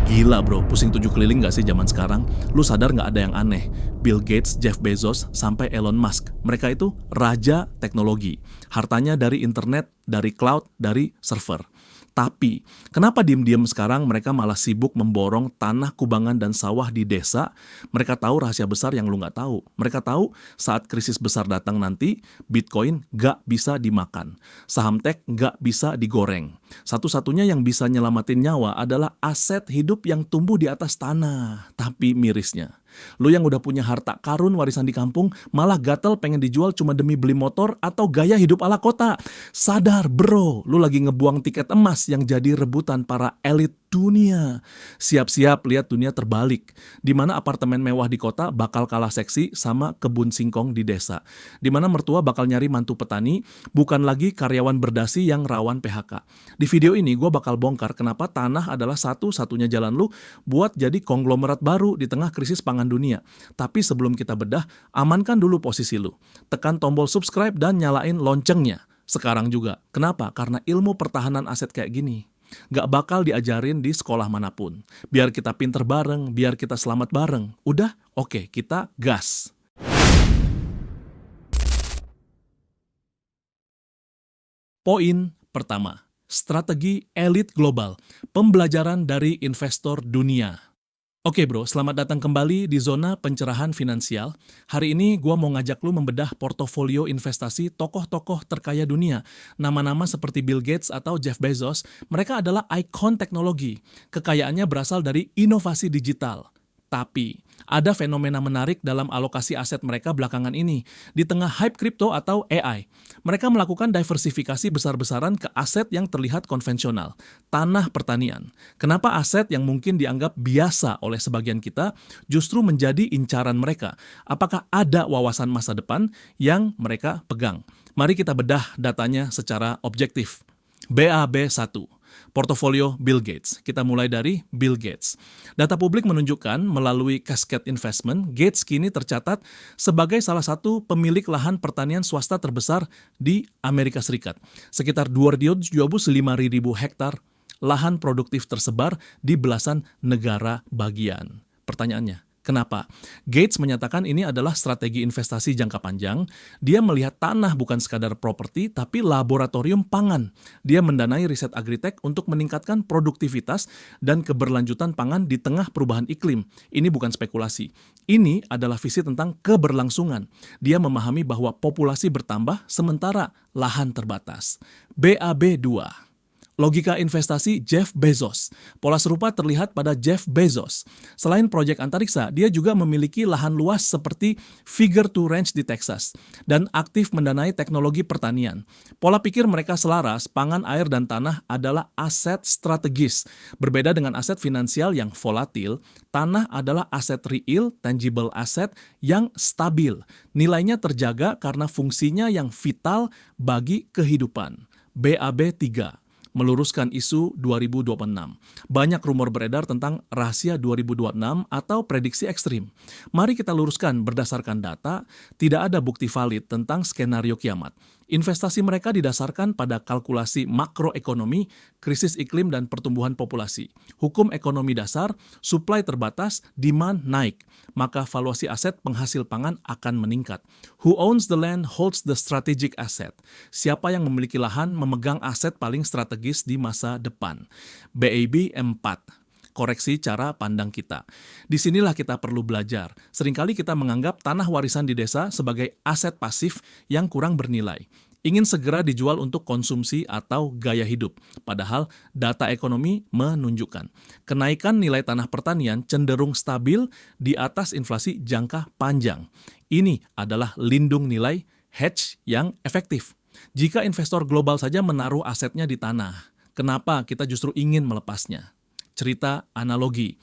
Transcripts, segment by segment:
Gila bro, pusing 7 keliling gak sih zaman sekarang? Lu sadar gak ada yang aneh? Bill Gates, Jeff Bezos, sampai Elon Musk. Mereka itu raja teknologi. Hartanya dari internet, dari cloud, dari server. Tapi, kenapa diem-diem sekarang mereka malah sibuk memborong tanah kubangan dan sawah di desa? Mereka tahu rahasia besar yang lu nggak tahu. Mereka tahu saat krisis besar datang nanti, Bitcoin nggak bisa dimakan. Saham tech nggak bisa digoreng. Satu-satunya yang bisa nyelamatin nyawa adalah aset hidup yang tumbuh di atas tanah. Tapi mirisnya, lu yang udah punya harta karun warisan di kampung, malah gatel pengen dijual cuma demi beli motor atau gaya hidup ala kota. Sadar bro, lu lagi ngebuang tiket emas yang jadi rebutan para elit dunia. Siap-siap lihat dunia terbalik, di mana apartemen mewah di kota bakal kalah seksi sama kebun singkong di desa. Di mana mertua bakal nyari mantu petani, bukan lagi karyawan berdasi yang rawan PHK. Di video ini gue bakal bongkar kenapa tanah adalah satu-satunya jalan lu buat jadi konglomerat baru di tengah krisis pangan dunia. Tapi sebelum kita bedah, amankan dulu posisi lu. Tekan tombol subscribe dan nyalain loncengnya. Sekarang juga. Kenapa? Karena ilmu pertahanan aset kayak gini gak bakal diajarin di sekolah manapun. Biar kita pinter bareng, biar kita selamat bareng. Udah? Oke, kita gas. Poin pertama, strategi elit global, pembelajaran dari investor dunia. Oke bro, selamat datang kembali di zona pencerahan finansial. Hari ini gue mau ngajak lu membedah portofolio investasi tokoh-tokoh terkaya dunia. Nama-nama seperti Bill Gates atau Jeff Bezos, mereka adalah ikon teknologi. Kekayaannya berasal dari inovasi digital. Tapi, ada fenomena menarik dalam alokasi aset mereka belakangan ini. Di tengah hype kripto atau AI, mereka melakukan diversifikasi besar-besaran ke aset yang terlihat konvensional. Tanah pertanian. Kenapa aset yang mungkin dianggap biasa oleh sebagian kita justru menjadi incaran mereka? Apakah ada wawasan masa depan yang mereka pegang? Mari kita bedah datanya secara objektif. BAB1. Portofolio Bill Gates. Kita mulai dari Bill Gates. Data publik menunjukkan melalui Cascade Investment, Gates kini tercatat sebagai salah satu pemilik lahan pertanian swasta terbesar di Amerika Serikat. Sekitar 275.000 hektar lahan produktif tersebar di belasan negara bagian. Pertanyaannya, kenapa? Gates menyatakan ini adalah strategi investasi jangka panjang. Dia melihat tanah bukan sekadar properti, tapi laboratorium pangan. Dia mendanai riset agritech untuk meningkatkan produktivitas dan keberlanjutan pangan di tengah perubahan iklim. Ini bukan spekulasi. Ini adalah visi tentang keberlangsungan. Dia memahami bahwa populasi bertambah sementara lahan terbatas. BAB2. Logika investasi Jeff Bezos. Pola serupa terlihat pada Jeff Bezos. Selain proyek antariksa, dia juga memiliki lahan luas seperti Figure 2 Ranch di Texas dan aktif mendanai teknologi pertanian. Pola pikir mereka selaras, pangan, air, dan tanah adalah aset strategis. Berbeda dengan aset finansial yang volatil, tanah adalah aset real, tangible asset yang stabil. Nilainya terjaga karena fungsinya yang vital bagi kehidupan. BAB3. Meluruskan isu 2026. Banyak rumor beredar tentang rahasia 2026 atau prediksi ekstrim. Mari kita luruskan berdasarkan data, tidak ada bukti valid tentang skenario kiamat. Investasi mereka didasarkan pada kalkulasi makroekonomi, krisis iklim dan pertumbuhan populasi. Hukum ekonomi dasar, supply terbatas, demand naik. Maka valuasi aset penghasil pangan akan meningkat. Who owns the land holds the strategic asset. Siapa yang memiliki lahan memegang aset paling strategis di masa depan. BAB 4. Koreksi cara pandang kita. Disinilah kita perlu belajar. Seringkali kita menganggap tanah warisan di desa sebagai aset pasif yang kurang bernilai. Ingin segera dijual untuk konsumsi atau gaya hidup. Padahal data ekonomi menunjukkan kenaikan nilai tanah pertanian cenderung stabil di atas inflasi jangka panjang. Ini adalah lindung nilai hedge yang efektif. Jika investor global saja menaruh asetnya di tanah, kenapa kita justru ingin melepasnya? Cerita analogi.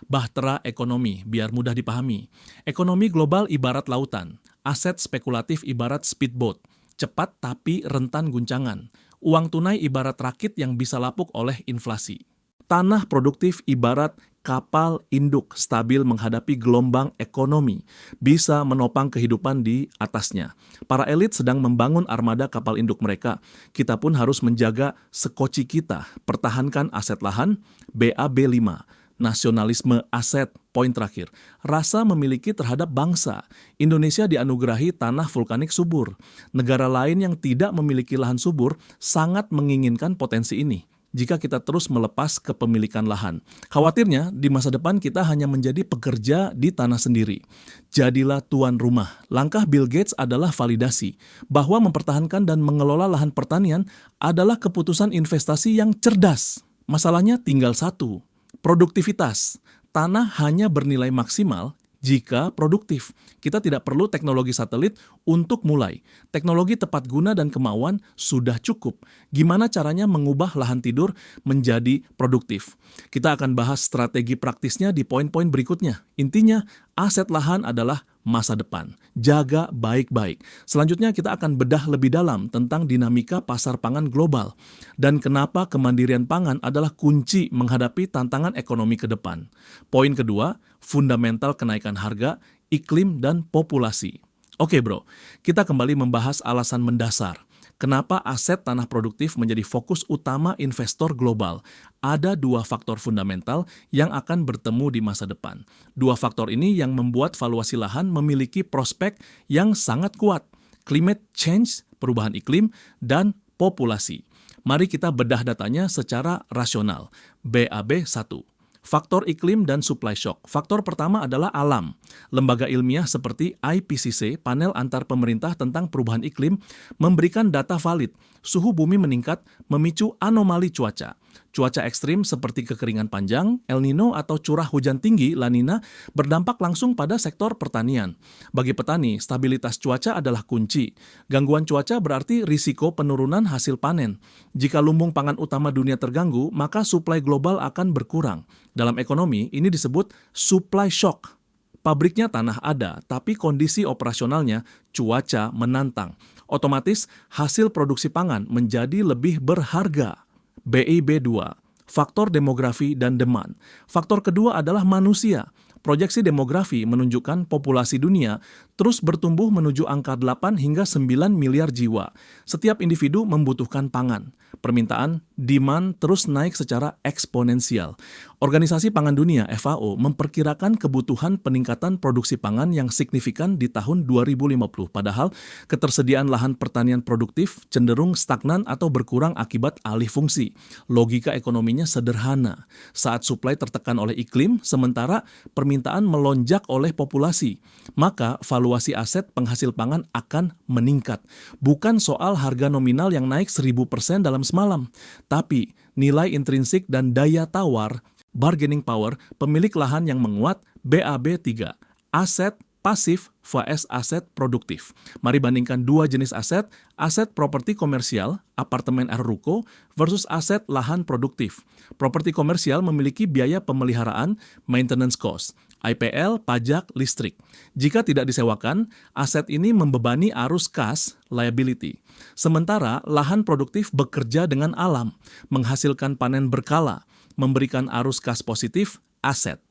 Bahtera ekonomi, biar mudah dipahami. Ekonomi global ibarat lautan. Aset spekulatif ibarat speedboat. Cepat tapi rentan guncangan. Uang tunai ibarat rakit yang bisa lapuk oleh inflasi. Tanah produktif ibarat kapal induk stabil menghadapi gelombang ekonomi, bisa menopang kehidupan di atasnya. Para elit sedang membangun armada kapal induk mereka. Kita pun harus menjaga sekoci kita, pertahankan aset lahan, BAB 5. Nasionalisme aset, poin terakhir. Rasa memiliki terhadap bangsa. Indonesia dianugerahi tanah vulkanik subur. Negara lain yang tidak memiliki lahan subur sangat menginginkan potensi ini. Jika kita terus melepas kepemilikan lahan, khawatirnya di masa depan kita hanya menjadi pekerja di tanah sendiri. Jadilah tuan rumah. Langkah Bill Gates adalah validasi bahwa mempertahankan dan mengelola lahan pertanian adalah keputusan investasi yang cerdas. Masalahnya tinggal satu, produktivitas. Tanah hanya bernilai maksimal jika produktif. Kita tidak perlu teknologi satelit untuk mulai. Teknologi tepat guna dan kemauan sudah cukup. Gimana caranya mengubah lahan tidur menjadi produktif? Kita akan bahas strategi praktisnya di poin-poin berikutnya. Intinya, aset lahan adalah masa depan. Jaga baik-baik. Selanjutnya kita akan bedah lebih dalam tentang dinamika pasar pangan global dan kenapa kemandirian pangan adalah kunci menghadapi tantangan ekonomi ke depan. Poin kedua, fundamental kenaikan harga, iklim, dan populasi. Oke bro, kita kembali membahas alasan mendasar. Kenapa aset tanah produktif menjadi fokus utama investor global? Ada dua faktor fundamental yang akan bertemu di masa depan. Dua faktor ini yang membuat valuasi lahan memiliki prospek yang sangat kuat. Climate change, perubahan iklim, dan populasi. Mari kita bedah datanya secara rasional. BAB 1. Faktor iklim dan supply shock. Faktor pertama adalah alam. Lembaga ilmiah seperti IPCC, panel antar pemerintah tentang perubahan iklim, memberikan data valid. Suhu bumi meningkat memicu anomali cuaca. Cuaca ekstrim seperti kekeringan panjang, El Nino atau curah hujan tinggi, La Nina, berdampak langsung pada sektor pertanian. Bagi petani, stabilitas cuaca adalah kunci. Gangguan cuaca berarti risiko penurunan hasil panen. Jika lumbung pangan utama dunia terganggu, maka suplai global akan berkurang. Dalam ekonomi, ini disebut supply shock. Pabriknya tanah ada, tapi kondisi operasionalnya cuaca menantang. Otomatis, hasil produksi pangan menjadi lebih berharga. BIB 2, faktor demografi dan demand. Faktor kedua adalah manusia. Proyeksi demografi menunjukkan populasi dunia terus bertumbuh menuju angka 8 hingga 9 miliar jiwa. Setiap individu membutuhkan pangan. Permintaan, demand terus naik secara eksponensial. Organisasi Pangan Dunia (FAO) memperkirakan kebutuhan peningkatan produksi pangan yang signifikan di tahun 2050. Padahal, ketersediaan lahan pertanian produktif cenderung stagnan atau berkurang akibat alih fungsi. Logika ekonominya sederhana. Saat suplai tertekan oleh iklim, sementara permintaan melonjak oleh populasi, maka valuasi aset penghasil pangan akan meningkat. Bukan soal harga nominal yang naik 1000% dalam semalam, tapi nilai intrinsik dan daya tawar, bargaining power, pemilik lahan yang menguat. BAB 3, aset pasif vs aset produktif. Mari bandingkan dua jenis aset properti komersial, apartemen ruko, versus aset lahan produktif. Properti komersial memiliki biaya pemeliharaan, maintenance cost, IPL, pajak, listrik. Jika tidak disewakan, aset ini membebani arus kas, liability. Sementara lahan produktif bekerja dengan alam, menghasilkan panen berkala, memberikan arus kas positif, aset.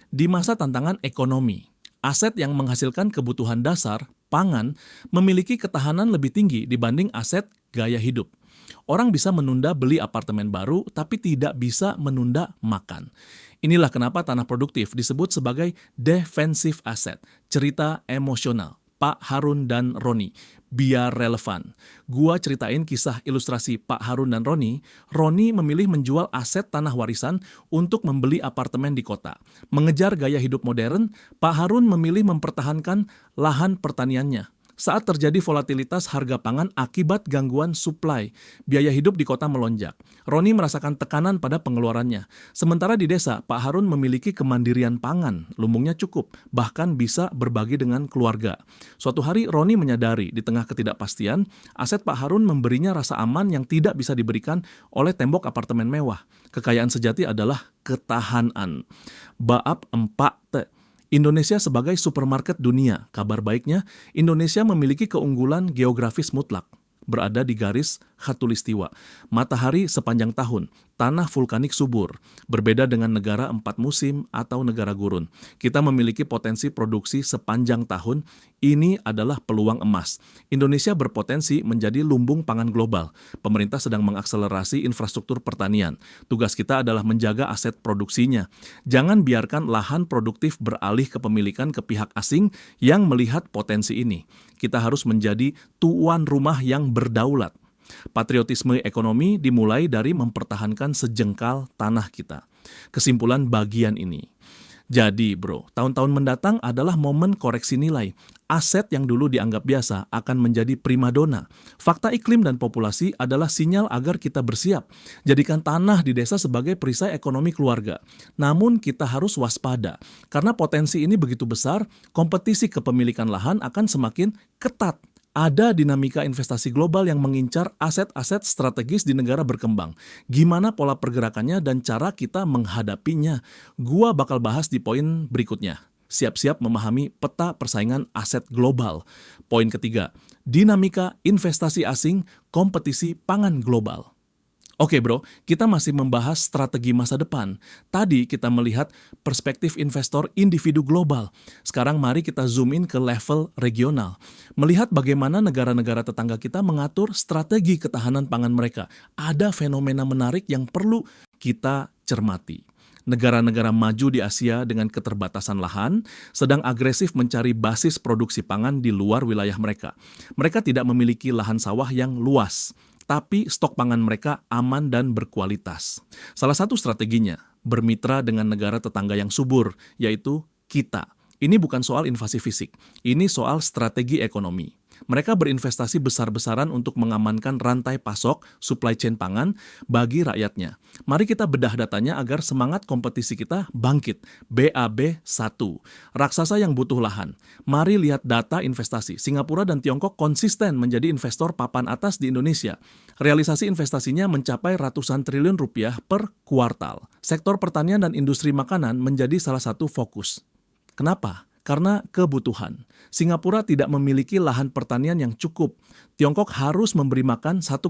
Di masa tantangan ekonomi, aset yang menghasilkan kebutuhan dasar, pangan, memiliki ketahanan lebih tinggi dibanding aset gaya hidup. Orang bisa menunda beli apartemen baru, tapi tidak bisa menunda makan. Inilah kenapa tanah produktif disebut sebagai defensive asset. Cerita emosional. Pak Harun dan Roni, biar relevan. Gua ceritain kisah ilustrasi Pak Harun dan Roni. Roni memilih menjual aset tanah warisan untuk membeli apartemen di kota. Mengejar gaya hidup modern, Pak Harun memilih mempertahankan lahan pertaniannya. Saat terjadi volatilitas harga pangan akibat gangguan suplai, biaya hidup di kota melonjak. Roni merasakan tekanan pada pengeluarannya. Sementara di desa, Pak Harun memiliki kemandirian pangan, lumbungnya cukup, bahkan bisa berbagi dengan keluarga. Suatu hari Roni menyadari di tengah ketidakpastian, aset Pak Harun memberinya rasa aman yang tidak bisa diberikan oleh tembok apartemen mewah. Kekayaan sejati adalah ketahanan. Baab 4. Indonesia sebagai supermarket dunia. Kabar baiknya, Indonesia memiliki keunggulan geografis mutlak, berada di garis khatulistiwa, matahari sepanjang tahun, tanah vulkanik subur, berbeda dengan negara 4 musim atau negara gurun. Kita memiliki potensi produksi sepanjang tahun, ini adalah peluang emas. Indonesia berpotensi menjadi lumbung pangan global. Pemerintah sedang mengakselerasi infrastruktur pertanian. Tugas kita adalah menjaga aset produksinya. Jangan biarkan lahan produktif beralih kepemilikan ke pihak asing yang melihat potensi ini. Kita harus menjadi tuan rumah yang berdaulat. Patriotisme ekonomi dimulai dari mempertahankan sejengkal tanah kita. Kesimpulan bagian ini. Jadi bro, tahun-tahun mendatang adalah momen koreksi nilai. Aset yang dulu dianggap biasa akan menjadi primadona. Fakta iklim dan populasi adalah sinyal agar kita bersiap. Jadikan tanah di desa sebagai perisai ekonomi keluarga. Namun kita harus waspada. Karena potensi ini begitu besar, kompetisi kepemilikan lahan akan semakin ketat. Ada dinamika investasi global yang mengincar aset-aset strategis di negara berkembang. Gimana pola pergerakannya dan cara kita menghadapinya? Gua bakal bahas di poin berikutnya. Siap-siap memahami peta persaingan aset global. Poin ketiga, dinamika investasi asing, kompetisi pangan global. Oke bro, kita masih membahas strategi masa depan. Tadi kita melihat perspektif investor individu global. Sekarang mari kita zoom in ke level regional. Melihat bagaimana negara-negara tetangga kita mengatur strategi ketahanan pangan mereka. Ada fenomena menarik yang perlu kita cermati. Negara-negara maju di Asia dengan keterbatasan lahan sedang agresif mencari basis produksi pangan di luar wilayah mereka. Mereka tidak memiliki lahan sawah yang luas, tapi stok pangan mereka aman dan berkualitas. Salah satu strateginya, bermitra dengan negara tetangga yang subur, yaitu kita. Ini bukan soal invasi fisik, ini soal strategi ekonomi. Mereka berinvestasi besar-besaran untuk mengamankan rantai pasok, supply chain pangan bagi rakyatnya. Mari kita bedah datanya agar semangat kompetisi kita bangkit. BAB 1. Raksasa yang butuh lahan. Mari lihat data investasi. Singapura dan Tiongkok konsisten menjadi investor papan atas di Indonesia. Realisasi investasinya mencapai ratusan triliun rupiah per kuartal. Sektor pertanian dan industri makanan menjadi salah satu fokus. Kenapa? Karena kebutuhan. Singapura tidak memiliki lahan pertanian yang cukup. Tiongkok harus memberi makan 1,4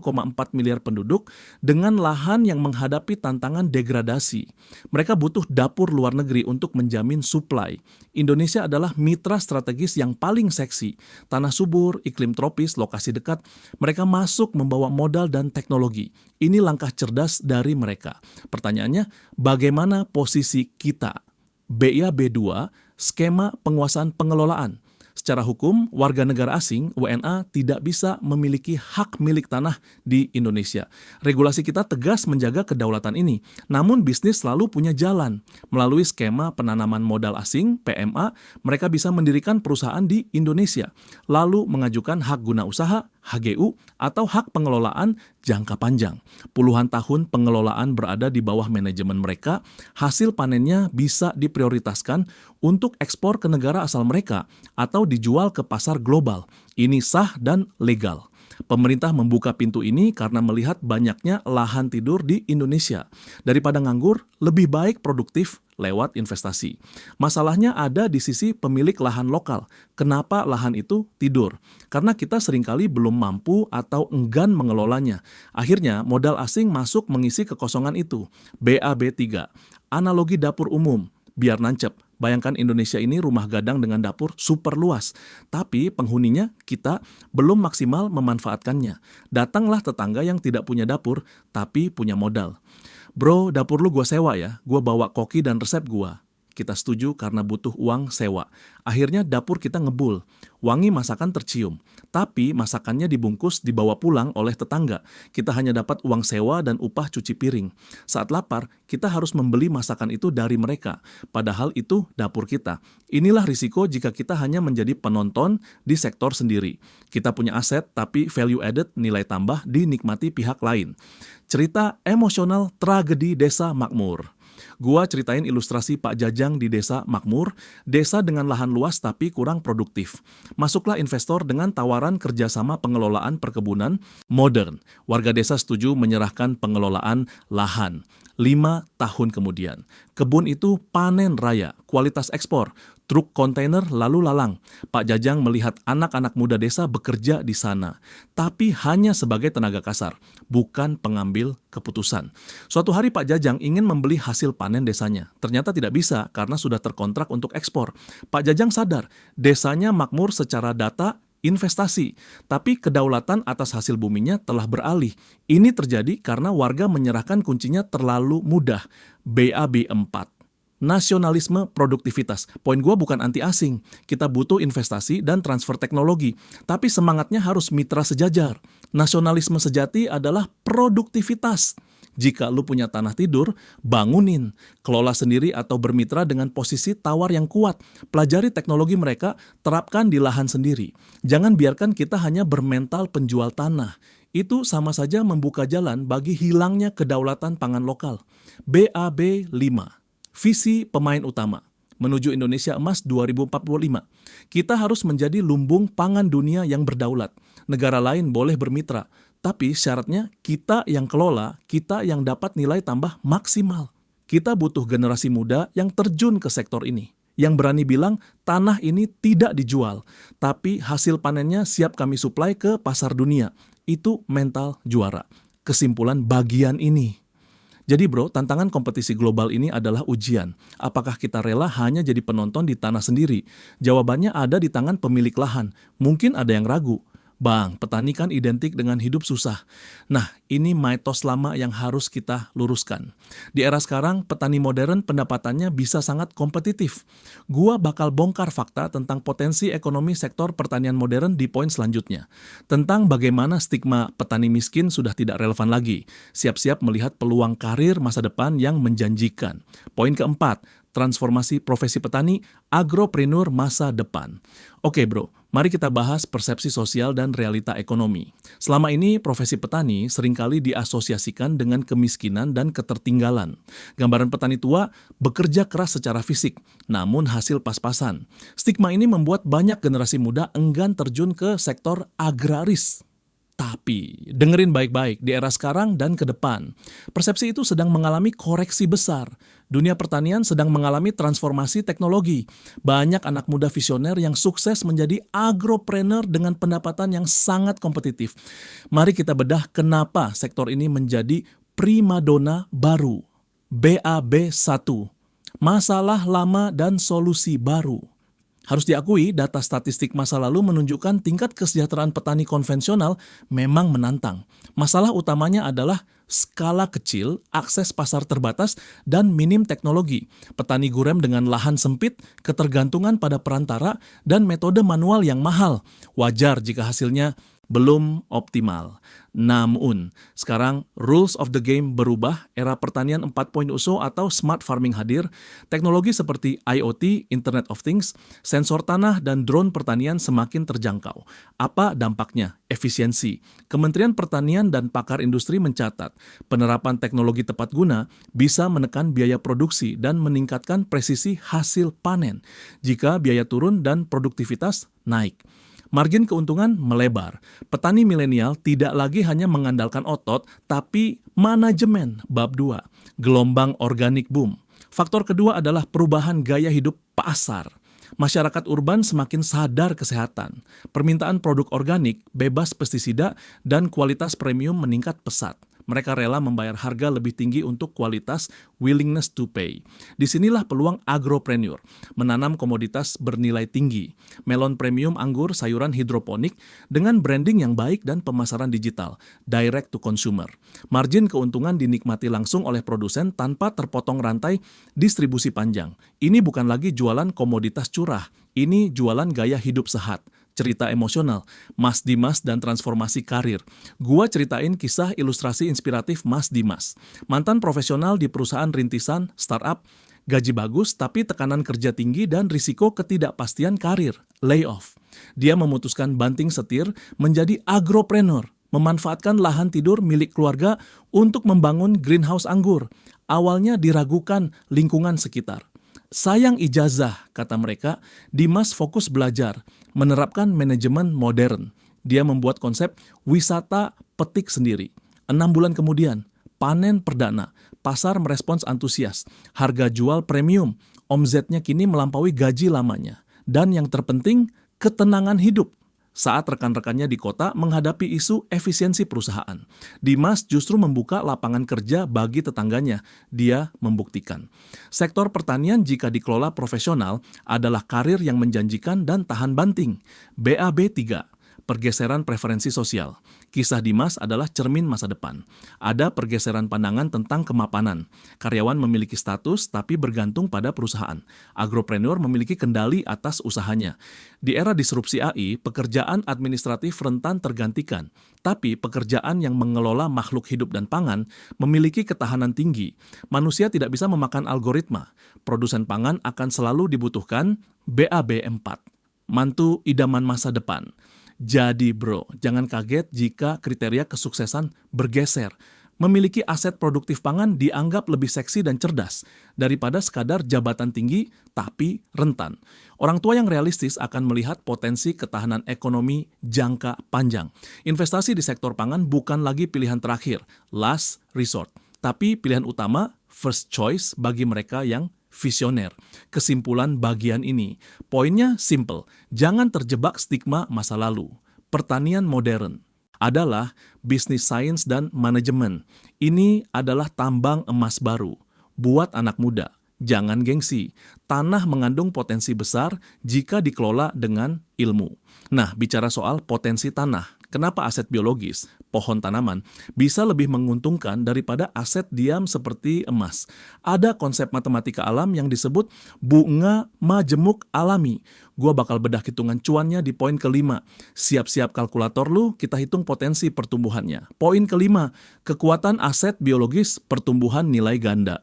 miliar penduduk dengan lahan yang menghadapi tantangan degradasi. Mereka butuh dapur luar negeri untuk menjamin suplai. Indonesia adalah mitra strategis yang paling seksi. Tanah subur, iklim tropis, lokasi dekat. Mereka masuk membawa modal dan teknologi. Ini langkah cerdas dari mereka. Pertanyaannya, bagaimana posisi kita? BIA-B2, skema penguasaan pengelolaan. Secara hukum, warga negara asing, WNA, tidak bisa memiliki hak milik tanah di Indonesia. Regulasi kita tegas menjaga kedaulatan ini, namun bisnis selalu punya jalan. Melalui skema penanaman modal asing, PMA, mereka bisa mendirikan perusahaan di Indonesia, lalu mengajukan hak guna usaha, HGU, atau hak pengelolaan jangka panjang. Puluhan tahun pengelolaan berada di bawah manajemen mereka, hasil panennya bisa diprioritaskan untuk ekspor ke negara asal mereka atau dijual ke pasar global. Ini sah dan legal. Pemerintah membuka pintu ini karena melihat banyaknya lahan tidur di Indonesia. Daripada nganggur, lebih baik produktif lewat investasi. Masalahnya ada di sisi pemilik lahan lokal. Kenapa lahan itu tidur? Karena kita seringkali belum mampu atau enggan mengelolanya. Akhirnya modal asing masuk mengisi kekosongan itu. BAB3, analogi dapur umum. Biar nancep. Bayangkan Indonesia ini rumah gadang dengan dapur super luas, tapi penghuninya kita belum maksimal memanfaatkannya. Datanglah tetangga yang tidak punya dapur, tapi punya modal. Bro, dapur lu gua sewa ya, gua bawa koki dan resep gua. Kita setuju karena butuh uang sewa. Akhirnya dapur kita ngebul. Wangi masakan tercium. Tapi masakannya dibungkus dibawa pulang oleh tetangga. Kita hanya dapat uang sewa dan upah cuci piring. Saat lapar, kita harus membeli masakan itu dari mereka. Padahal itu dapur kita. Inilah risiko jika kita hanya menjadi penonton di sektor sendiri. Kita punya aset tapi value added, nilai tambah dinikmati pihak lain. Cerita emosional tragedi desa makmur. Gua ceritain ilustrasi Pak Jajang di desa makmur, desa dengan lahan luas tapi kurang produktif. Masuklah investor dengan tawaran kerjasama pengelolaan perkebunan modern. Warga desa setuju menyerahkan pengelolaan lahan. 5 tahun kemudian, kebun itu panen raya, kualitas ekspor, truk kontainer lalu lalang. Pak Jajang melihat anak-anak muda desa bekerja di sana, tapi hanya sebagai tenaga kasar, bukan pengambil keputusan. Suatu hari Pak Jajang ingin membeli hasil panen desanya. Ternyata tidak bisa karena sudah terkontrak untuk ekspor. Pak Jajang sadar, desanya makmur secara data, investasi, tapi kedaulatan atas hasil buminya telah beralih. Ini terjadi karena warga menyerahkan kuncinya terlalu mudah. BAB 4. Nasionalisme produktivitas. Poin gua bukan anti asing. Kita butuh investasi dan transfer teknologi. Tapi semangatnya harus mitra sejajar. Nasionalisme sejati adalah produktivitas. Jika lu punya tanah tidur, bangunin, kelola sendiri atau bermitra dengan posisi tawar yang kuat. Pelajari teknologi mereka, terapkan di lahan sendiri. Jangan biarkan kita hanya bermental penjual tanah. Itu sama saja membuka jalan bagi hilangnya kedaulatan pangan lokal. BAB 5. Visi pemain utama menuju Indonesia Emas 2045. Kita harus menjadi lumbung pangan dunia yang berdaulat. Negara lain boleh bermitra, tapi syaratnya kita yang kelola, kita yang dapat nilai tambah maksimal. Kita butuh generasi muda yang terjun ke sektor ini, yang berani bilang tanah ini tidak dijual, tapi hasil panennya siap kami suplai ke pasar dunia. Itu mental juara. Kesimpulan bagian ini. Jadi bro, tantangan kompetisi global ini adalah ujian. Apakah kita rela hanya jadi penonton di tanah sendiri? Jawabannya ada di tangan pemilik lahan. Mungkin ada yang ragu. Bang, petani kan identik dengan hidup susah. Nah, ini mitos lama yang harus kita luruskan. Di era sekarang, petani modern pendapatannya bisa sangat kompetitif. Gua bakal bongkar fakta tentang potensi ekonomi sektor pertanian modern di poin selanjutnya. Tentang bagaimana stigma petani miskin sudah tidak relevan lagi. Siap-siap melihat peluang karir masa depan yang menjanjikan. Poin keempat, transformasi profesi petani, agropreneur masa depan. Oke bro, mari kita bahas persepsi sosial dan realita ekonomi. Selama ini, profesi petani seringkali diasosiasikan dengan kemiskinan dan ketertinggalan. Gambaran petani tua bekerja keras secara fisik, namun hasil pas-pasan. Stigma ini membuat banyak generasi muda enggan terjun ke sektor agraris. Tapi, dengerin baik-baik, di era sekarang dan ke depan, persepsi itu sedang mengalami koreksi besar. Dunia pertanian sedang mengalami transformasi teknologi. Banyak anak muda visioner yang sukses menjadi agropreneur dengan pendapatan yang sangat kompetitif. Mari kita bedah kenapa sektor ini menjadi primadona baru. BAB 1. Masalah lama dan solusi baru. Harus diakui, data statistik masa lalu menunjukkan tingkat kesejahteraan petani konvensional memang menantang. Masalah utamanya adalah skala kecil, akses pasar terbatas, dan minim teknologi. Petani gurem dengan lahan sempit, ketergantungan pada perantara, dan metode manual yang mahal. Wajar jika hasilnya belum optimal. Namun, sekarang rules of the game berubah, era pertanian 4.0 atau smart farming hadir, teknologi seperti IoT, Internet of Things, sensor tanah, dan drone pertanian semakin terjangkau. Apa dampaknya? Efisiensi. Kementerian Pertanian dan pakar industri mencatat, penerapan teknologi tepat guna bisa menekan biaya produksi dan meningkatkan presisi hasil panen. Jika biaya turun dan produktivitas naik. Margin keuntungan melebar. Petani milenial tidak lagi hanya mengandalkan otot, tapi manajemen. Bab 2. Gelombang organik boom. Faktor kedua adalah perubahan gaya hidup pasar. Masyarakat urban semakin sadar kesehatan. Permintaan produk organik, bebas pestisida, dan kualitas premium meningkat pesat. Mereka rela membayar harga lebih tinggi untuk kualitas, willingness to pay. Disinilah peluang agropreneur, menanam komoditas bernilai tinggi, melon premium, anggur, sayuran hidroponik, dengan branding yang baik dan pemasaran digital, direct to consumer. Margin keuntungan dinikmati langsung oleh produsen tanpa terpotong rantai distribusi panjang. Ini bukan lagi jualan komoditas curah, ini jualan gaya hidup sehat. Cerita emosional, Mas Dimas dan transformasi karir. Gua ceritain kisah ilustrasi inspiratif Mas Dimas. Mantan profesional di perusahaan rintisan, startup, gaji bagus tapi tekanan kerja tinggi dan risiko ketidakpastian karir, layoff. Dia memutuskan banting setir menjadi agropreneur, memanfaatkan lahan tidur milik keluarga untuk membangun greenhouse anggur. Awalnya diragukan lingkungan sekitar. Sayang ijazah, kata mereka, Dimas fokus belajar, menerapkan manajemen modern. Dia membuat konsep wisata petik sendiri. 6 bulan kemudian, panen perdana, pasar merespons antusias, harga jual premium, omzetnya kini melampaui gaji lamanya. Dan yang terpenting, ketenangan hidup saat rekan-rekannya di kota menghadapi isu efisiensi perusahaan. Dimas justru membuka lapangan kerja bagi tetangganya. Dia membuktikan. Sektor pertanian jika dikelola profesional adalah karir yang menjanjikan dan tahan banting. BAB 3. Pergeseran preferensi sosial. Kisah Dimas adalah cermin masa depan. Ada pergeseran pandangan tentang kemapanan. Karyawan memiliki status tapi bergantung pada perusahaan. Agropreneur memiliki kendali atas usahanya. Di era disrupsi AI, pekerjaan administratif rentan tergantikan. Tapi pekerjaan yang mengelola makhluk hidup dan pangan memiliki ketahanan tinggi. Manusia tidak bisa memakan algoritma. Produsen pangan akan selalu dibutuhkan. BAB 4. Mantu idaman masa depan. Jadi bro, jangan kaget jika kriteria kesuksesan bergeser. Memiliki aset produktif pangan dianggap lebih seksi dan cerdas daripada sekadar jabatan tinggi tapi rentan. Orang tua yang realistis akan melihat potensi ketahanan ekonomi jangka panjang. Investasi di sektor pangan bukan lagi pilihan terakhir, last resort, tapi pilihan utama, first choice bagi mereka yang visioner. Kesimpulan bagian ini, poinnya simple, jangan terjebak stigma masa lalu. Pertanian modern adalah bisnis sains dan manajemen. Ini adalah tambang emas baru. Buat anak muda, jangan gengsi. Tanah mengandung potensi besar jika dikelola dengan ilmu. Nah, bicara soal potensi tanah, kenapa aset biologis, pohon tanaman, bisa lebih menguntungkan daripada aset diam seperti emas? Ada konsep matematika alam yang disebut bunga majemuk alami. Gua bakal bedah hitungan cuannya di poin kelima. Siap-siap kalkulator lu, kita hitung potensi pertumbuhannya. Poin kelima, kekuatan aset biologis pertumbuhan nilai ganda.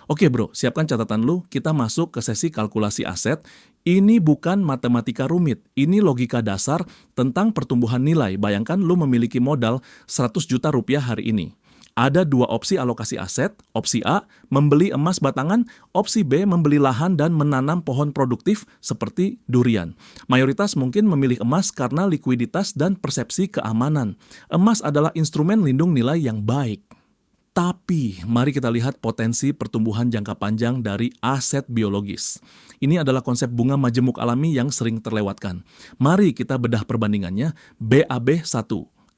Oke bro, siapkan catatan lu, kita masuk ke sesi kalkulasi aset. Ini bukan matematika rumit, ini logika dasar tentang pertumbuhan nilai. Bayangkan lu memiliki modal 100 juta rupiah hari ini. Ada dua opsi alokasi aset, opsi A, membeli emas batangan, opsi B, membeli lahan dan menanam pohon produktif seperti durian. Mayoritas mungkin memilih emas karena likuiditas dan persepsi keamanan. Emas adalah instrumen lindung nilai yang baik. Tapi, mari kita lihat potensi pertumbuhan jangka panjang dari aset biologis. Ini adalah konsep bunga majemuk alami yang sering terlewatkan. Mari kita bedah perbandingannya. BAB 1,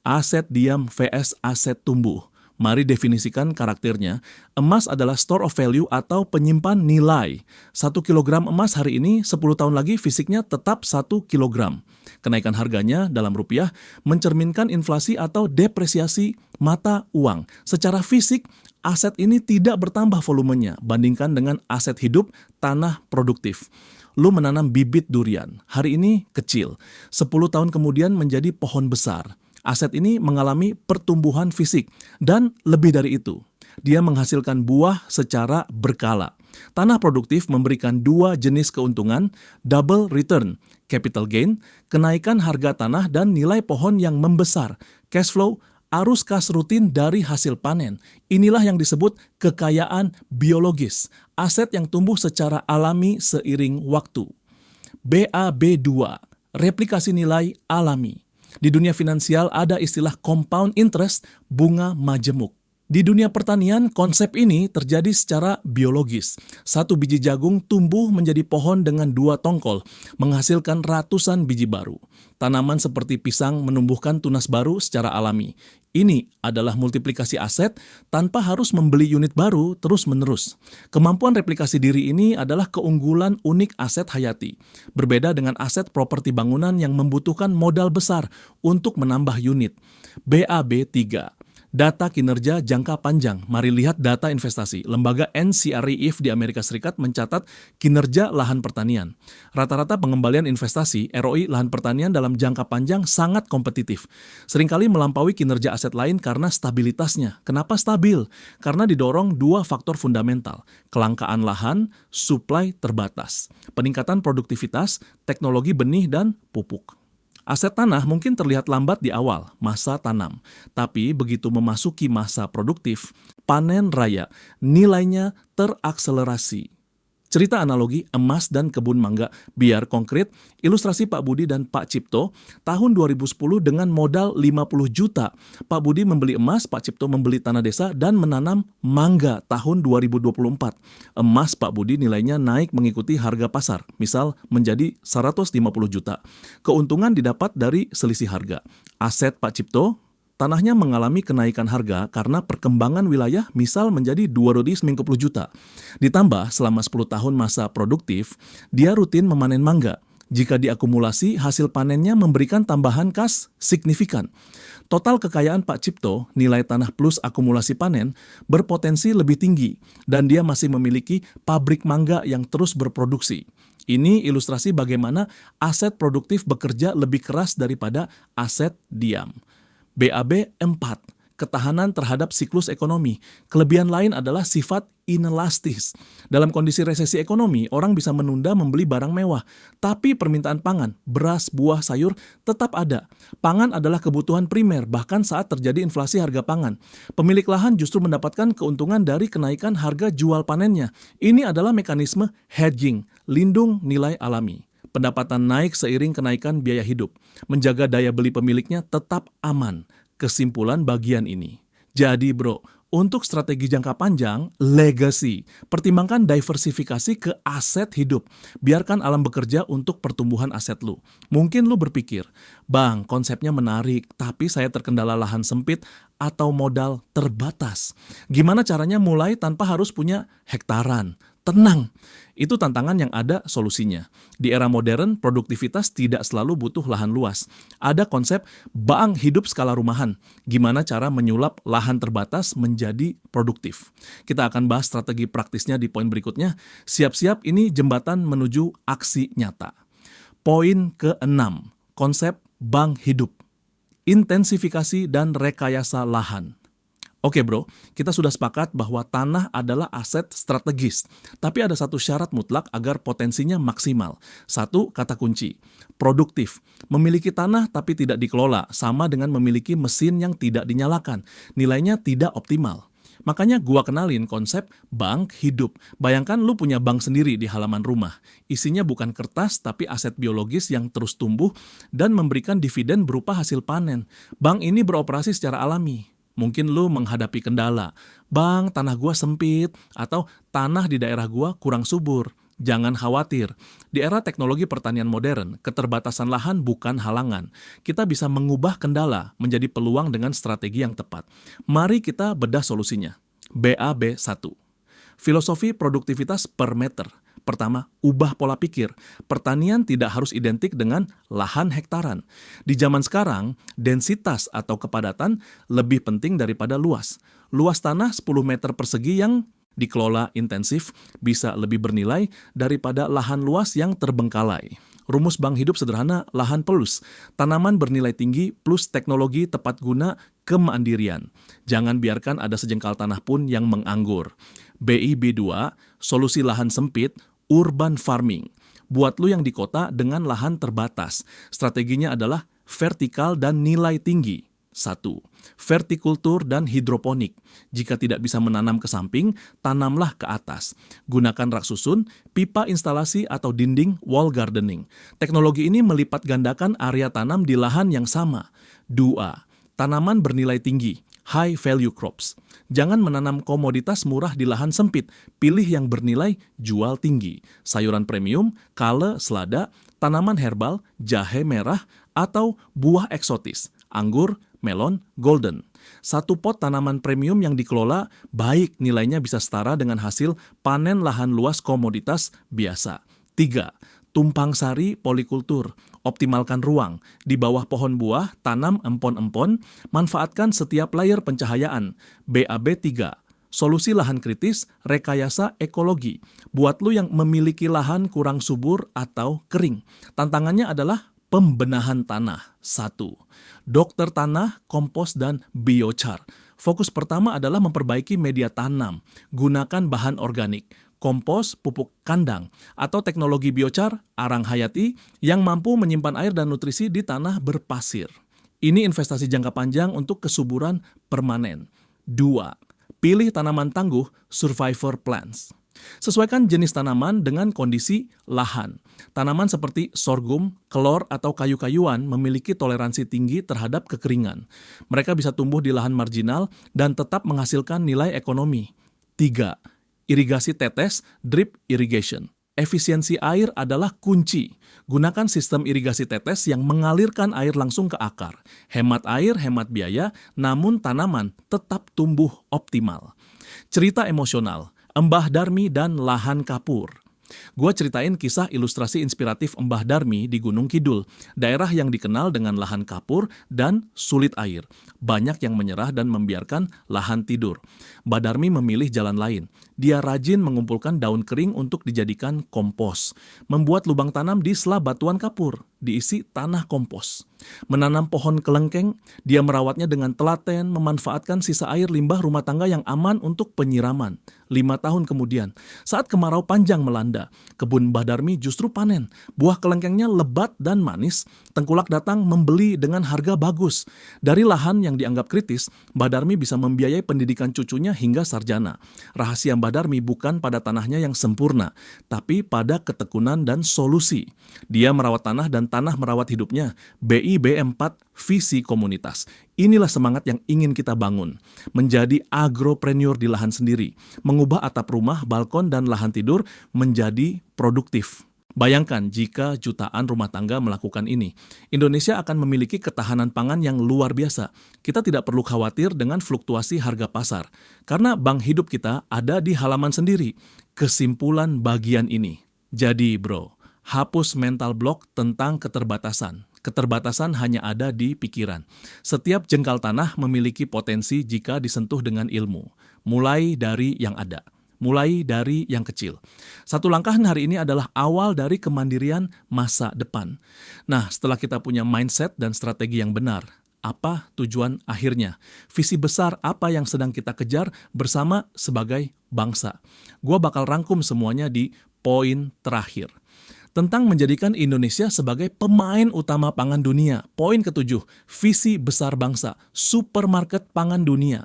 aset diam vs aset tumbuh. Mari definisikan karakternya. Emas adalah store of value atau penyimpan nilai. 1 kilogram emas hari ini, 10 tahun lagi fisiknya tetap 1 kilogram. Kenaikan harganya dalam rupiah mencerminkan inflasi atau depresiasi mata uang. Secara fisik, aset ini tidak bertambah volumenya bandingkan dengan aset hidup tanah produktif. Lu menanam bibit durian, hari ini kecil, 10 tahun kemudian menjadi pohon besar. Aset ini mengalami pertumbuhan fisik dan lebih dari itu, dia menghasilkan buah secara berkala. Tanah produktif memberikan dua jenis keuntungan, double return, capital gain, kenaikan harga tanah dan nilai pohon yang membesar, cash flow, arus kas rutin dari hasil panen. Inilah yang disebut kekayaan biologis, aset yang tumbuh secara alami seiring waktu. BAB2, replikasi nilai alami. Di dunia finansial ada istilah compound interest, bunga majemuk. Di dunia pertanian, konsep ini terjadi secara biologis. Satu biji jagung tumbuh menjadi pohon dengan 2 tongkol, menghasilkan ratusan biji baru. Tanaman seperti pisang menumbuhkan tunas baru secara alami. Ini adalah multiplikasi aset tanpa harus membeli unit baru terus-menerus. Kemampuan replikasi diri ini adalah keunggulan unik aset hayati. Berbeda dengan aset properti bangunan yang membutuhkan modal besar untuk menambah unit. BAB 3. Data kinerja jangka panjang. Mari lihat data investasi. Lembaga NCREIF di Amerika Serikat mencatat kinerja lahan pertanian. Rata-rata pengembalian investasi ROI lahan pertanian dalam jangka panjang sangat kompetitif. Seringkali melampaui kinerja aset lain karena stabilitasnya. Kenapa stabil? Karena didorong 2 faktor fundamental. Kelangkaan lahan, supply terbatas. Peningkatan produktivitas, teknologi benih dan pupuk. Aset tanah mungkin terlihat lambat di awal, masa tanam. Tapi begitu memasuki masa produktif, panen raya, nilainya terakselerasi. Cerita analogi emas dan kebun mangga. Biar konkret, ilustrasi Pak Budi dan Pak Cipto tahun 2010 dengan modal 50 juta. Pak Budi membeli emas, Pak Cipto membeli tanah desa dan menanam mangga tahun 2024. Emas Pak Budi nilainya naik mengikuti harga pasar, misal menjadi 150 juta. Keuntungan didapat dari selisih harga. Aset Pak Cipto, tanahnya mengalami kenaikan harga karena perkembangan wilayah misal menjadi 290 juta. Ditambah selama 10 tahun masa produktif, dia rutin memanen mangga. Jika diakumulasi, hasil panennya memberikan tambahan kas signifikan. Total kekayaan Pak Cipto, nilai tanah plus akumulasi panen, berpotensi lebih tinggi dan dia masih memiliki pabrik mangga yang terus berproduksi. Ini ilustrasi bagaimana aset produktif bekerja lebih keras daripada aset diam. BAB 4, ketahanan terhadap siklus ekonomi. Kelebihan lain adalah sifat inelastis. Dalam kondisi resesi ekonomi, orang bisa menunda membeli barang mewah, tapi permintaan pangan, beras, buah, sayur tetap ada. Pangan adalah kebutuhan primer, bahkan saat terjadi inflasi harga pangan. Pemilik lahan justru mendapatkan keuntungan dari kenaikan harga jual panennya. Ini adalah mekanisme hedging, lindung nilai alami. Pendapatan naik seiring kenaikan biaya hidup. Menjaga daya beli pemiliknya tetap aman. Kesimpulan bagian ini. Jadi bro, untuk strategi jangka panjang, legacy. Pertimbangkan diversifikasi ke aset hidup. Biarkan alam bekerja untuk pertumbuhan aset lu. Mungkin lu berpikir, Bang, konsepnya menarik, tapi saya terkendala lahan sempit atau modal terbatas. Gimana caranya mulai tanpa harus punya hektaran? Tenang, itu tantangan yang ada solusinya. Di era modern, produktivitas tidak selalu butuh lahan luas. Ada konsep bank hidup skala rumahan. Gimana cara menyulap lahan terbatas menjadi produktif. Kita akan bahas strategi praktisnya di poin berikutnya. Siap-siap, ini jembatan menuju aksi nyata. Poin ke-6, konsep bank hidup. Intensifikasi dan rekayasa lahan. Oke bro, kita sudah sepakat bahwa tanah adalah aset strategis. Tapi ada satu syarat mutlak agar potensinya maksimal. Satu kata kunci, produktif. Memiliki tanah tapi tidak dikelola, sama dengan memiliki mesin yang tidak dinyalakan. Nilainya tidak optimal. Makanya gua kenalin konsep bank hidup. Bayangkan lu punya bank sendiri di halaman rumah. Isinya bukan kertas tapi aset biologis yang terus tumbuh dan memberikan dividen berupa hasil panen. Bank ini beroperasi secara alami. Mungkin lu menghadapi kendala, Bang, tanah gua sempit, atau tanah di daerah gua kurang subur. Jangan khawatir, di era teknologi pertanian modern, keterbatasan lahan bukan halangan. Kita bisa mengubah kendala menjadi peluang dengan strategi yang tepat. Mari kita bedah solusinya. BAB 1. Filosofi produktivitas per meter. Pertama, ubah pola pikir. Pertanian tidak harus identik dengan lahan hektaran. Di zaman sekarang, densitas atau kepadatan lebih penting daripada luas. Luas tanah 10 meter persegi yang dikelola intensif bisa lebih bernilai daripada lahan luas yang terbengkalai. Rumus bank hidup sederhana, lahan plus. Tanaman bernilai tinggi plus teknologi tepat guna kemandirian. Jangan biarkan ada sejengkal tanah pun yang menganggur. BIB 2, solusi lahan sempit, urban farming. Buat lu yang di kota dengan lahan terbatas. Strateginya adalah vertikal dan nilai tinggi. 1. Vertikultur dan hidroponik. Jika tidak bisa menanam ke samping, tanamlah ke atas. Gunakan rak susun, pipa instalasi atau dinding wall gardening. Teknologi ini melipat gandakan area tanam di lahan yang sama. 2. Tanaman bernilai tinggi. High value crops. Jangan menanam komoditas murah di lahan sempit. Pilih yang bernilai jual tinggi. Sayuran premium, kale, selada, tanaman herbal, jahe merah, atau buah eksotis. Anggur, melon, golden. Satu pot tanaman premium yang dikelola baik nilainya bisa setara dengan hasil panen lahan luas komoditas biasa. 3. Tumpang sari polikultur. Optimalkan ruang. Di bawah pohon buah, tanam empon-empon, manfaatkan setiap layer pencahayaan. BAB 3. Solusi lahan kritis, rekayasa ekologi. Buat lu yang memiliki lahan kurang subur atau kering. Tantangannya adalah pembenahan tanah. 1. Dokter tanah, kompos, dan biochar. Fokus pertama adalah memperbaiki media tanam. Gunakan bahan organik. Kompos, pupuk kandang, atau teknologi biochar, arang hayati, yang mampu menyimpan air dan nutrisi di tanah berpasir. Ini investasi jangka panjang untuk kesuburan permanen. 2. Pilih tanaman tangguh, survivor plants. Sesuaikan jenis tanaman dengan kondisi lahan. Tanaman seperti sorghum, kelor, atau kayu-kayuan memiliki toleransi tinggi terhadap kekeringan. Mereka bisa tumbuh di lahan marginal dan tetap menghasilkan nilai ekonomi. 3. Irigasi tetes, drip irrigation. Efisiensi air adalah kunci. Gunakan sistem irigasi tetes yang mengalirkan air langsung ke akar. Hemat air, hemat biaya, namun tanaman tetap tumbuh optimal. Cerita emosional, Embah Darmi dan Lahan Kapur. Gua ceritain kisah ilustrasi inspiratif Embah Darmi di Gunung Kidul, daerah yang dikenal dengan lahan kapur dan sulit air. Banyak yang menyerah dan membiarkan lahan tidur. Mbah Darmi memilih jalan lain. Dia rajin mengumpulkan daun kering untuk dijadikan kompos. Membuat lubang tanam di sela batuan kapur, diisi tanah kompos. Menanam pohon kelengkeng, dia merawatnya dengan telaten, memanfaatkan sisa air limbah rumah tangga yang aman untuk penyiraman. 5 tahun kemudian, saat kemarau panjang melanda, kebun Mbah Darmi justru panen. Buah kelengkengnya lebat dan manis. Tengkulak datang membeli dengan harga bagus. Dari lahan yang dianggap kritis, Mbah Darmi bisa membiayai pendidikan cucunya hingga sarjana. Rahasia Mbah Darmi bukan pada tanahnya yang sempurna, tapi pada ketekunan dan solusi. Dia merawat tanah dan tanah merawat hidupnya. BIB4 visi komunitas. Inilah semangat yang ingin kita bangun. Menjadi agropreneur di lahan sendiri. Mengubah atap rumah, balkon, dan lahan tidur menjadi produktif. Bayangkan jika jutaan rumah tangga melakukan ini. Indonesia akan memiliki ketahanan pangan yang luar biasa. Kita tidak perlu khawatir dengan fluktuasi harga pasar. Karena bank hidup kita ada di halaman sendiri. Kesimpulan bagian ini. Jadi bro, hapus mental block tentang keterbatasan. Keterbatasan hanya ada di pikiran. Setiap jengkal tanah memiliki potensi jika disentuh dengan ilmu. Mulai dari yang ada. Mulai dari yang kecil. Satu langkah hari ini adalah awal dari kemandirian masa depan. Nah, setelah kita punya mindset dan strategi yang benar, apa tujuan akhirnya? Visi besar apa yang sedang kita kejar bersama sebagai bangsa? Gua bakal rangkum semuanya di poin terakhir. Tentang menjadikan Indonesia sebagai pemain utama pangan dunia. Poin ke-7, visi besar bangsa, supermarket pangan dunia.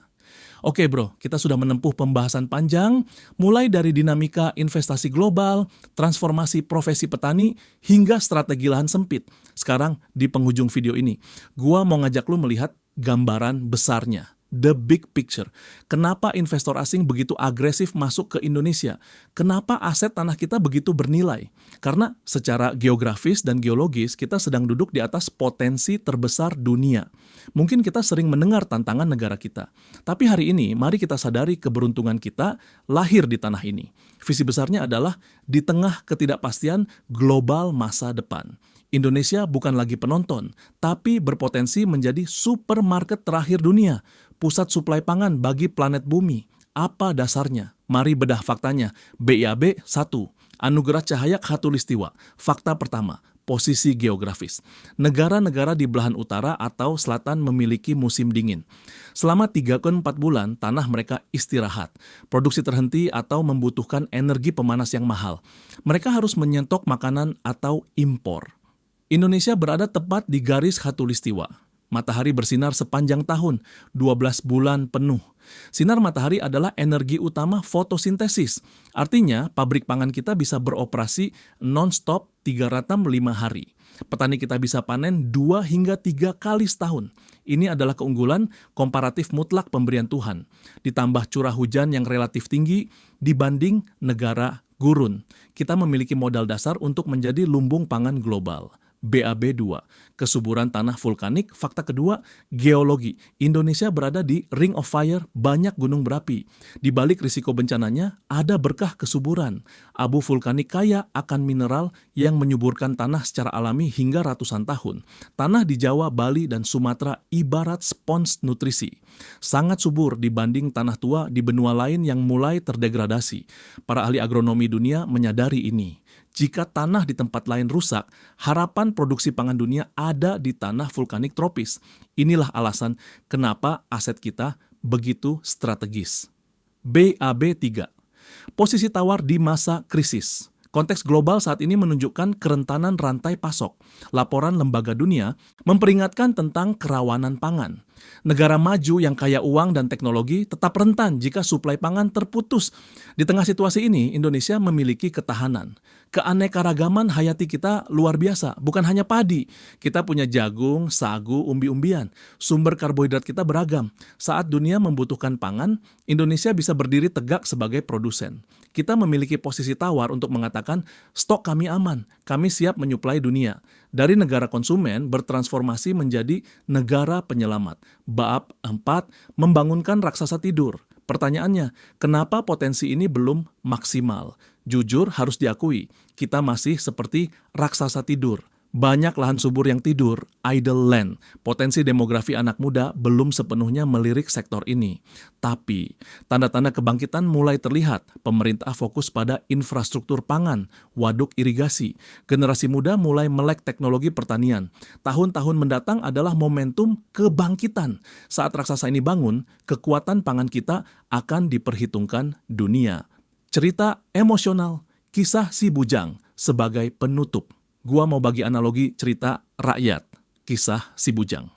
Oke bro, kita sudah menempuh pembahasan panjang, mulai dari dinamika investasi global, transformasi profesi petani, hingga strategi lahan sempit. Sekarang di penghujung video ini, gua mau ngajak lu melihat gambaran besarnya. The big picture. Kenapa investor asing begitu agresif masuk ke Indonesia? Kenapa aset tanah kita begitu bernilai? Karena secara geografis dan geologis kita sedang duduk di atas potensi terbesar dunia. Mungkin kita sering mendengar tantangan negara kita. Tapi hari ini mari kita sadari keberuntungan kita lahir di tanah ini. Visi besarnya adalah di tengah ketidakpastian global masa depan. Indonesia bukan lagi penonton, tapi berpotensi menjadi supermarket terakhir dunia. Pusat suplai pangan bagi planet bumi. Apa dasarnya? Mari bedah faktanya. BIAB 1. Anugerah Cahaya Khatulistiwa. Fakta pertama, posisi geografis. Negara-negara di belahan utara atau selatan memiliki musim dingin. Selama 3-4 bulan, tanah mereka istirahat. Produksi terhenti atau membutuhkan energi pemanas yang mahal. Mereka harus menyetok makanan atau impor. Indonesia berada tepat di garis khatulistiwa. Matahari bersinar sepanjang tahun, 12 bulan penuh. Sinar matahari adalah energi utama fotosintesis. Artinya, pabrik pangan kita bisa beroperasi non-stop 305 hari. Petani kita bisa panen 2 hingga 3 kali setahun. Ini adalah keunggulan komparatif mutlak pemberian Tuhan. Ditambah curah hujan yang relatif tinggi dibanding negara gurun. Kita memiliki modal dasar untuk menjadi lumbung pangan global. BAB 2, kesuburan tanah vulkanik. Fakta kedua, geologi. Indonesia berada di Ring of Fire, banyak gunung berapi. Di balik risiko bencananya, ada berkah kesuburan. Abu vulkanik kaya akan mineral yang menyuburkan tanah secara alami hingga ratusan tahun. Tanah di Jawa, Bali, dan Sumatera ibarat spons nutrisi. Sangat subur dibanding tanah tua di benua lain yang mulai terdegradasi. Para ahli agronomi dunia menyadari ini. Jika tanah di tempat lain rusak, harapan produksi pangan dunia ada di tanah vulkanik tropis. Inilah alasan kenapa aset kita begitu strategis. BAB 3. Posisi tawar di masa krisis. Konteks global saat ini menunjukkan kerentanan rantai pasok. Laporan lembaga dunia memperingatkan tentang kerawanan pangan. Negara maju yang kaya uang dan teknologi tetap rentan jika suplai pangan terputus. Di tengah situasi ini, Indonesia memiliki ketahanan. Keanekaragaman hayati kita luar biasa, bukan hanya padi. Kita punya jagung, sagu, umbi-umbian. Sumber karbohidrat kita beragam. Saat dunia membutuhkan pangan, Indonesia bisa berdiri tegak sebagai produsen. Kita memiliki posisi tawar untuk mengatakan, stok kami aman, kami siap menyuplai dunia. Dari negara konsumen bertransformasi menjadi negara penyelamat. Bab 4, membangunkan raksasa tidur. Pertanyaannya, kenapa potensi ini belum maksimal? Jujur harus diakui, kita masih seperti raksasa tidur. Banyak lahan subur yang tidur, idle land. Potensi demografi anak muda belum sepenuhnya melirik sektor ini. Tapi, tanda-tanda kebangkitan mulai terlihat. Pemerintah fokus pada infrastruktur pangan, waduk irigasi. Generasi muda mulai melek teknologi pertanian. Tahun-tahun mendatang adalah momentum kebangkitan. Saat raksasa ini bangun, kekuatan pangan kita akan diperhitungkan dunia. Cerita emosional, kisah si bujang sebagai penutup. Gua mau bagi analogi cerita rakyat, kisah si bujang.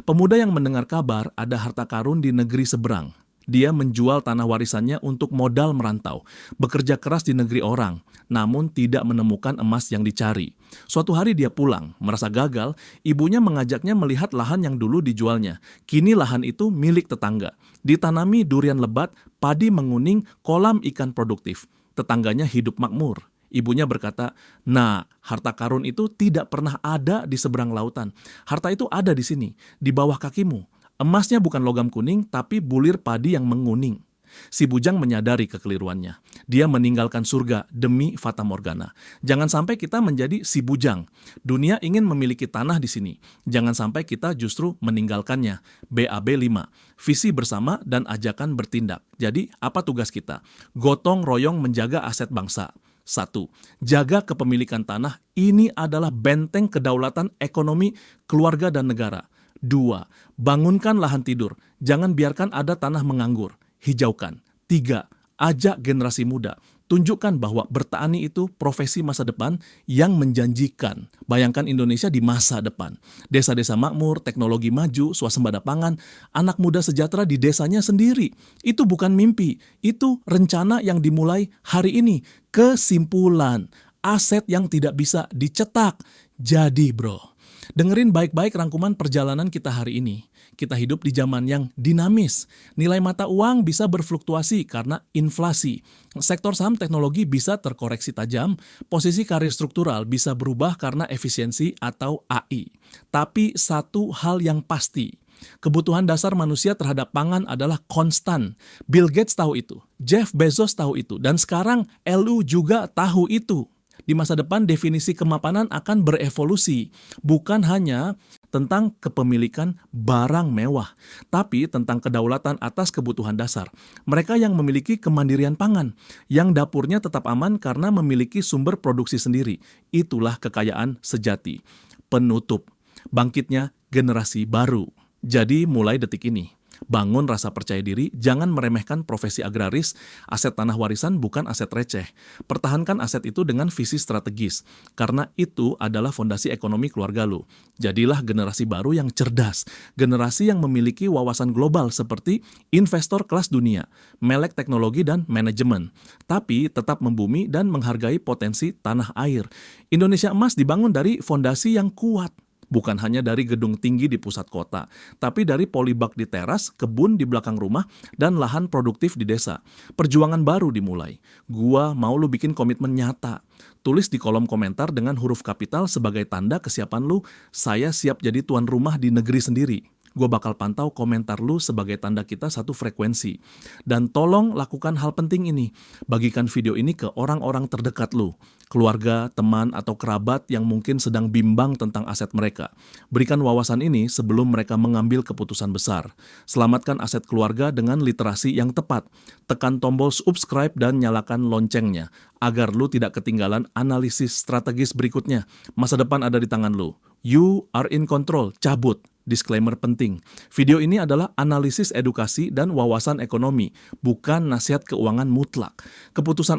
Pemuda yang mendengar kabar ada harta karun di negeri seberang. Dia menjual tanah warisannya untuk modal merantau, bekerja keras di negeri orang, namun tidak menemukan emas yang dicari. Suatu hari dia pulang, merasa gagal, ibunya mengajaknya melihat lahan yang dulu dijualnya. Kini lahan itu milik tetangga. Ditanami durian lebat, padi menguning, kolam ikan produktif. Tetangganya hidup makmur. Ibunya berkata, nah, harta karun itu tidak pernah ada di seberang lautan. Harta itu ada di sini, di bawah kakimu. Emasnya bukan logam kuning, tapi bulir padi yang menguning. Si bujang menyadari kekeliruannya. Dia meninggalkan surga demi fata morgana. Jangan sampai kita menjadi si bujang. Dunia ingin memiliki tanah di sini. Jangan sampai kita justru meninggalkannya. BAB 5. Visi bersama dan ajakan bertindak. Jadi, apa tugas kita? Gotong royong menjaga aset bangsa. 1. Jaga kepemilikan tanah. Ini adalah benteng kedaulatan ekonomi, keluarga, dan negara. 2. Bangunkan lahan tidur. Jangan biarkan ada tanah menganggur. Hijaukan. 3. Ajak generasi muda. Tunjukkan bahwa bertani itu profesi masa depan yang menjanjikan. Bayangkan Indonesia di masa depan. Desa-desa makmur, teknologi maju, swasembada pangan, anak muda sejahtera di desanya sendiri. Itu bukan mimpi, itu rencana yang dimulai hari ini. Kesimpulan, aset yang tidak bisa dicetak. Jadi bro, dengerin baik-baik rangkuman perjalanan kita hari ini. Kita hidup di zaman yang dinamis. Nilai mata uang bisa berfluktuasi karena inflasi. Sektor saham teknologi bisa terkoreksi tajam. Posisi karir struktural bisa berubah karena efisiensi atau AI. Tapi satu hal yang pasti, kebutuhan dasar manusia terhadap pangan adalah konstan. Bill Gates tahu itu, Jeff Bezos tahu itu, dan sekarang LU juga tahu itu. Di masa depan definisi kemapanan akan berevolusi, bukan hanya tentang kepemilikan barang mewah, tapi tentang kedaulatan atas kebutuhan dasar. Mereka yang memiliki kemandirian pangan, yang dapurnya tetap aman karena memiliki sumber produksi sendiri. Itulah kekayaan sejati. Penutup, bangkitnya generasi baru. Jadi mulai detik ini, bangun rasa percaya diri, jangan meremehkan profesi agraris, aset tanah warisan bukan aset receh. Pertahankan aset itu dengan visi strategis, karena itu adalah fondasi ekonomi keluarga lu. Jadilah generasi baru yang cerdas, generasi yang memiliki wawasan global seperti investor kelas dunia, melek teknologi dan manajemen, tapi tetap membumi dan menghargai potensi tanah air. Indonesia emas dibangun dari fondasi yang kuat. Bukan hanya dari gedung tinggi di pusat kota, tapi dari polybag di teras, kebun di belakang rumah, dan lahan produktif di desa. Perjuangan baru dimulai. Gua mau lu bikin komitmen nyata. Tulis di kolom komentar dengan huruf kapital sebagai tanda kesiapan lu, saya siap jadi tuan rumah di negeri sendiri. Gue bakal pantau komentar lu sebagai tanda kita satu frekuensi. Dan tolong lakukan hal penting ini. Bagikan video ini ke orang-orang terdekat lu. Keluarga, teman, atau kerabat yang mungkin sedang bimbang tentang aset mereka. Berikan wawasan ini sebelum mereka mengambil keputusan besar. Selamatkan aset keluarga dengan literasi yang tepat. Tekan tombol subscribe dan nyalakan loncengnya. Agar lu tidak ketinggalan analisis strategis berikutnya. Masa depan ada di tangan lu. You are in control. Cabut. Disclaimer penting, video ini adalah analisis edukasi dan wawasan ekonomi, bukan nasihat keuangan mutlak. Keputusan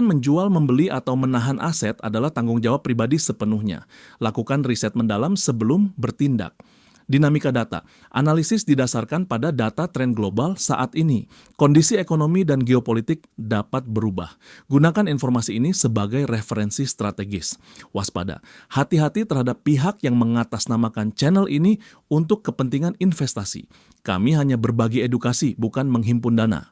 menjual, membeli, atau menahan aset adalah tanggung jawab pribadi sepenuhnya. Lakukan riset mendalam sebelum bertindak. Dinamika data. Analisis didasarkan pada data tren global saat ini. Kondisi ekonomi dan geopolitik dapat berubah. Gunakan informasi ini sebagai referensi strategis. Waspada. Hati-hati terhadap pihak yang mengatasnamakan channel ini untuk kepentingan investasi. Kami hanya berbagi edukasi, bukan menghimpun dana.